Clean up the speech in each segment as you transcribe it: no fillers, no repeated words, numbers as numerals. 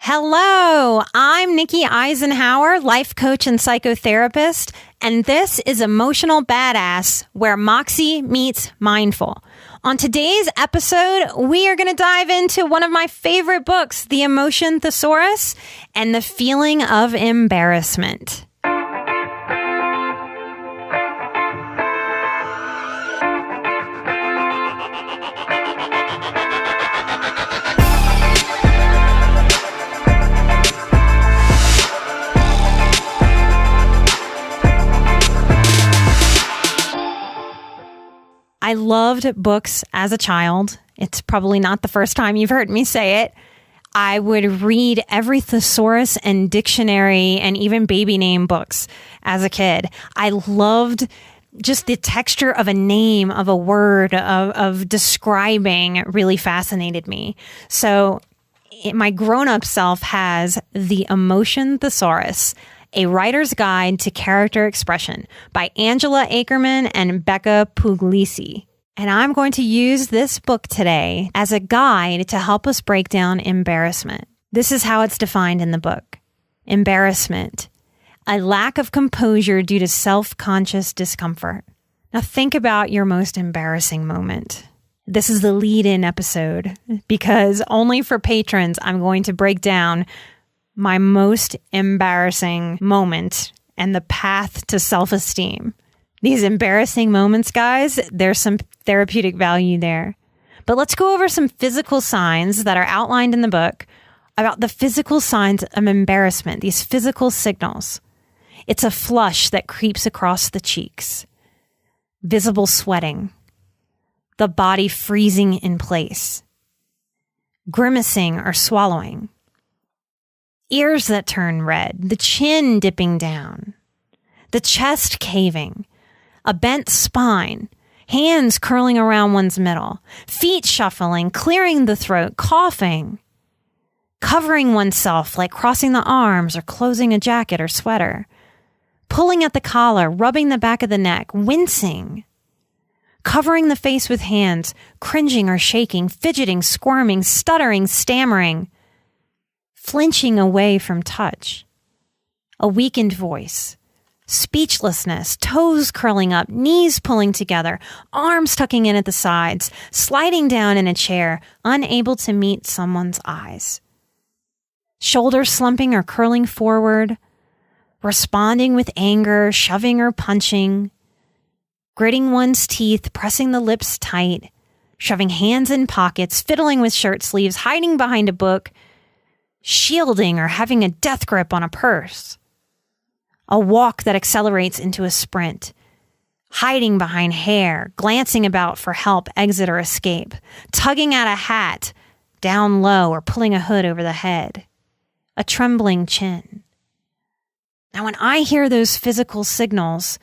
Hello, I'm Nikki Eisenhower, life coach and psychotherapist, and this is Emotional Badass, where Moxie meets Mindful. On today's episode, we are going to dive into one of my favorite books, The Emotion Thesaurus, and the feeling of embarrassment. I loved books as a child. It's probably not the first time you've heard me say it. I would read every thesaurus and dictionary and even baby name books as a kid. I loved just the texture of a name, of a word, of describing really fascinated me. So my grown-up self has The Emotion Thesaurus, A Writer's Guide to Character Expression by Angela Ackerman and Becca Puglisis. And I'm going to use this book today as a guide to help us break down embarrassment. This is how it's defined in the book. Embarrassment, a lack of composure due to self-conscious discomfort. Now think about your most embarrassing moment. This is the lead-in episode because only for patrons I'm going to break down my most embarrassing moment and the path to self-esteem. These embarrassing moments, guys, there's some therapeutic value there. But let's go over some physical signs that are outlined in the book about the physical signs of embarrassment, these physical signals. It's a flush that creeps across the cheeks, visible sweating, the body freezing in place, grimacing or swallowing, ears that turn red, the chin dipping down, the chest caving, a bent spine, hands curling around one's middle, feet shuffling, clearing the throat, coughing, covering oneself like crossing the arms or closing a jacket or sweater, pulling at the collar, rubbing the back of the neck, wincing, covering the face with hands, cringing or shaking, fidgeting, squirming, stuttering, stammering, flinching away from touch, a weakened voice, speechlessness, toes curling up, knees pulling together, arms tucking in at the sides, sliding down in a chair, unable to meet someone's eyes, shoulders slumping or curling forward, responding with anger, shoving or punching, gritting one's teeth, pressing the lips tight, shoving hands in pockets, fiddling with shirt sleeves, hiding behind a book, shielding or having a death grip on a purse, a walk that accelerates into a sprint, hiding behind hair, glancing about for help, exit, or escape, tugging at a hat down low or pulling a hood over the head, a trembling chin. Now, when I hear those physical signals,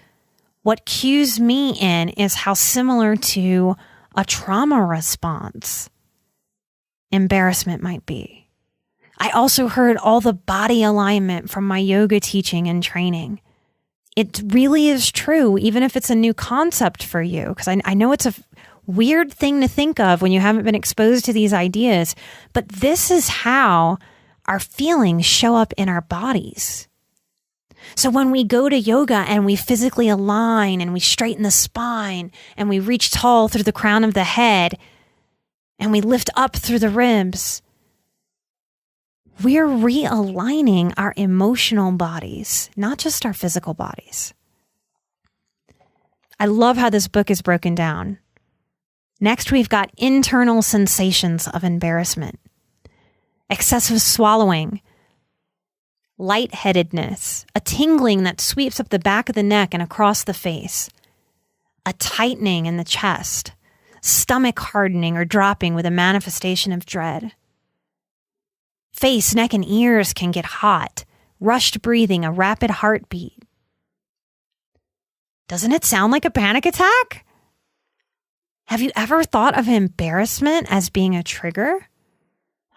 what cues me in is how similar to a trauma response embarrassment might be. I also heard all the body alignment from my yoga teaching and training. It really is true, even if it's a new concept for you, because I know it's a weird thing to think of when you haven't been exposed to these ideas, but this is how our feelings show up in our bodies. So when we go to yoga and we physically align and we straighten the spine and we reach tall through the crown of the head and we lift up through the ribs, we're realigning our emotional bodies, not just our physical bodies. I love how this book is broken down. Next, we've got internal sensations of embarrassment, excessive swallowing, lightheadedness, a tingling that sweeps up the back of the neck and across the face, a tightening in the chest, stomach hardening or dropping with a manifestation of dread. Face, neck, and ears can get hot, rushed breathing, a rapid heartbeat. Doesn't it sound like a panic attack? Have you ever thought of embarrassment as being a trigger?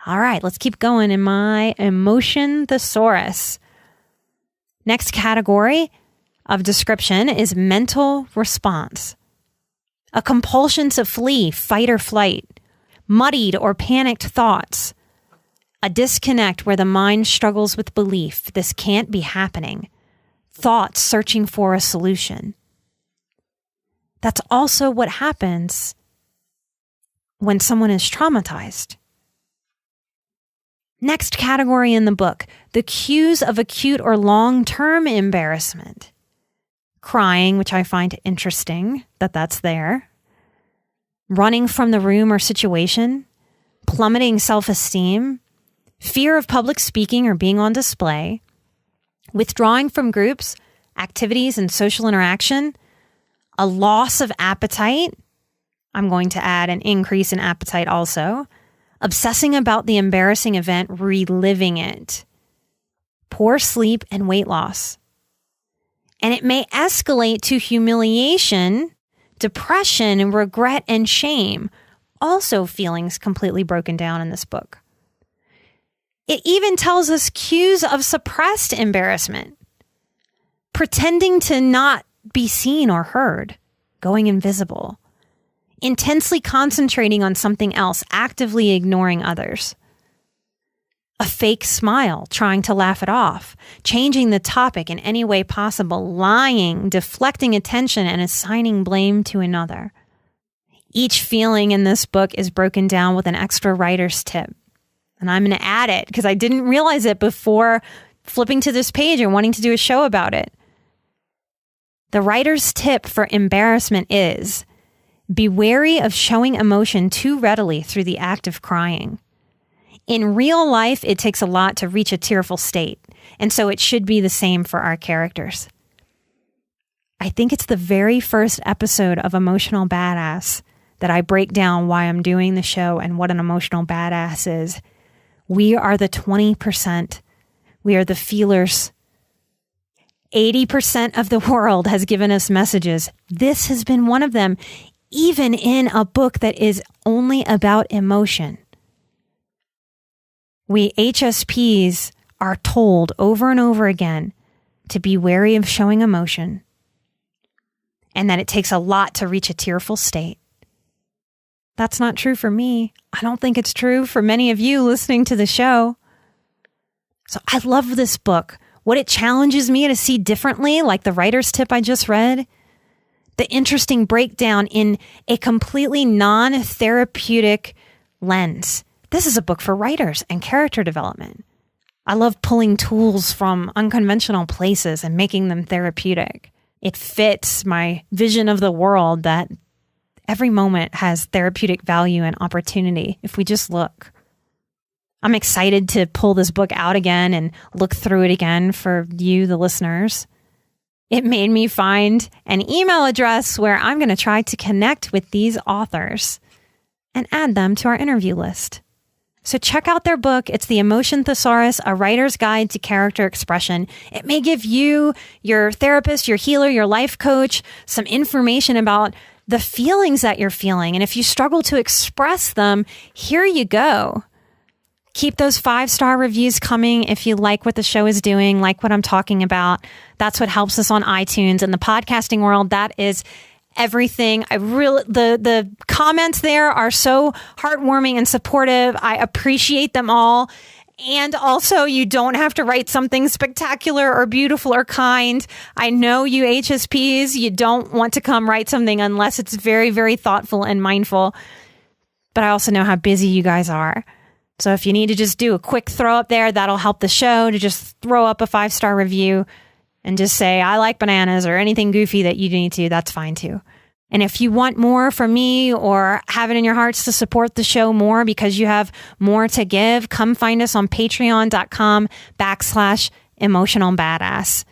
All right, let's keep going in my Emotion Thesaurus. Next category of description is mental response. A compulsion to flee, fight or flight, muddied or panicked thoughts, A disconnect where the mind struggles with belief this can't be happening. Thoughts searching for a solution. That's also what happens when someone is traumatized. Next category in the book, the cues of acute or long-term embarrassment. Crying, which I find interesting that that's there. Running from the room or situation. Plummeting self-esteem. Fear of public speaking or being on display. Withdrawing from groups, activities, and social interaction. A loss of appetite. I'm going to add an increase in appetite also. Obsessing about the embarrassing event, reliving it. Poor sleep and weight loss. And it may escalate to humiliation, depression, and regret and shame. Also feelings completely broken down in this book. It even tells us cues of suppressed embarrassment. Pretending to not be seen or heard. Going invisible. Intensely concentrating on something else, actively ignoring others. A fake smile, trying to laugh it off, changing the topic in any way possible, lying, deflecting attention, and assigning blame to another. Each feeling in this book is broken down with an extra writer's tip. And I'm going to add it because I didn't realize it before flipping to this page and wanting to do a show about it. The writer's tip for embarrassment is: be wary of showing emotion too readily through the act of crying. In real life, it takes a lot to reach a tearful state, and so it should be the same for our characters. I think it's the very first episode of Emotional Badass that I break down why I'm doing the show and what an emotional badass is. We are the 20%. We are the feelers. 80% of the world has given us messages. This has been one of them, even in a book that is only about emotion. We HSPs are told over and over again to be wary of showing emotion and that it takes a lot to reach a tearful state. That's not true for me. I don't think it's true for many of you listening to the show. So I love this book. What it challenges me to see differently, like the writer's tip I just read. The interesting breakdown in a completely non-therapeutic lens. This is a book for writers and character development. I love pulling tools from unconventional places and making them therapeutic. It fits my vision of the world that every moment has therapeutic value and opportunity if we just look. I'm excited to pull this book out again and look through it again for you, the listeners. It made me find an email address where I'm going to try to connect with these authors and add them to our interview list. So check out their book. It's the Emotion Thesaurus, A Writer's Guide to Character Expression. It may give you, your therapist, your healer, your life coach, some information about the feelings that you're feeling. And if you struggle to express them, here you go. Keep those 5-star reviews coming if you like what the show is doing, like what I'm talking about. That's what helps us on iTunes. In the podcasting world, that is everything. The comments there are so heartwarming and supportive. I appreciate them all. And also, you don't have to write something spectacular or beautiful or kind. I know you HSPs, you don't want to come write something unless it's very, very thoughtful and mindful. But I also know how busy you guys are. So if you need to just do a quick throw up there, that'll help the show to just throw up a 5-star review and just say, I like bananas, or anything goofy that you need to, that's fine too. And if you want more from me or have it in your hearts to support the show more because you have more to give, come find us on patreon.com/emotionalbadass.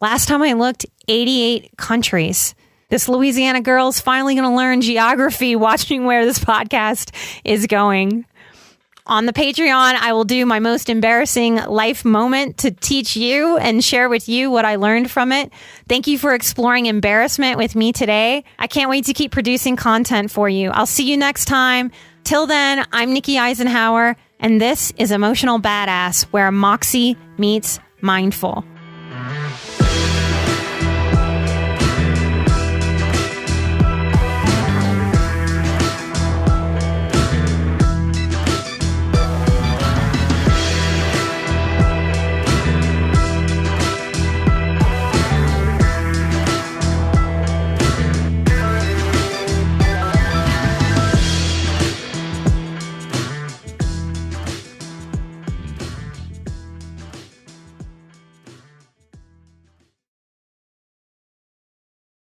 Last time I looked, 88 countries. This Louisiana girl's finally going to learn geography watching where this podcast is going. On the Patreon, I will do my most embarrassing life moment to teach you and share with you what I learned from it. Thank you for exploring embarrassment with me today. I can't wait to keep producing content for you. I'll see you next time. Till then, I'm Nikki Eisenhower, and this is Emotional Badass, where Moxie meets Mindful.